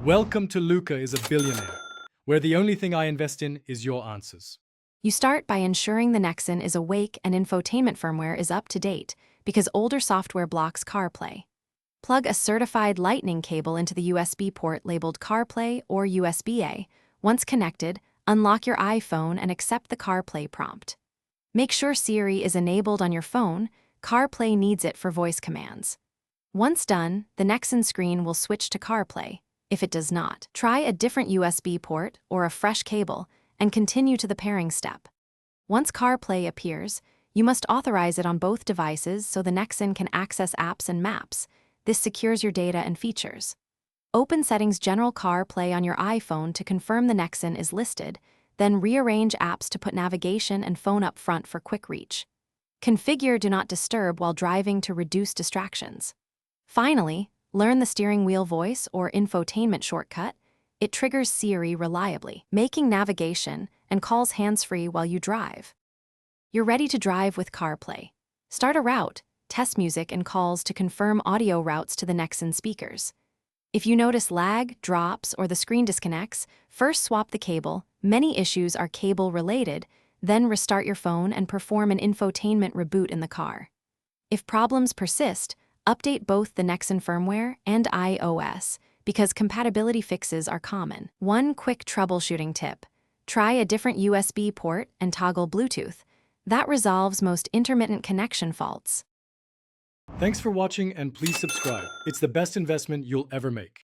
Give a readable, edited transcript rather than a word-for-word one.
Welcome to Luca is a Billionaire, where the only thing I invest in is your answers. You start by ensuring the Nexon is awake and infotainment firmware is up to date, because older software blocks CarPlay. Plug a certified Lightning cable into the USB port labeled CarPlay or USB-A. Once connected, unlock your iPhone and accept the CarPlay prompt. Make sure Siri is enabled on your phone. CarPlay needs it for voice commands. Once done, the Nexon screen will switch to CarPlay. If it does not, try a different USB port or a fresh cable and continue to the pairing step. Once CarPlay appears, you must authorize it on both devices so the Nexon can access apps and maps. This secures your data and features. Open Settings General CarPlay on your iPhone to confirm the Nexon is listed, then rearrange apps to put navigation and phone up front for quick reach. Configure Do Not Disturb while driving to reduce distractions. Finally, learn the steering wheel voice or infotainment shortcut. It triggers Siri reliably, making navigation and calls hands-free while you drive. You're ready to drive with CarPlay. Start a route, test music and calls to confirm audio routes to the Nexon speakers. If you notice lag, drops, or the screen disconnects, first swap the cable. Many issues are cable-related, then restart your phone and perform an infotainment reboot in the car. If problems persist, update both the Nexon firmware and iOS, because compatibility fixes are common. One quick troubleshooting tip: try a different USB port and toggle Bluetooth. That resolves most intermittent connection faults. Thanks for watching and please subscribe. It's the best investment you'll ever make.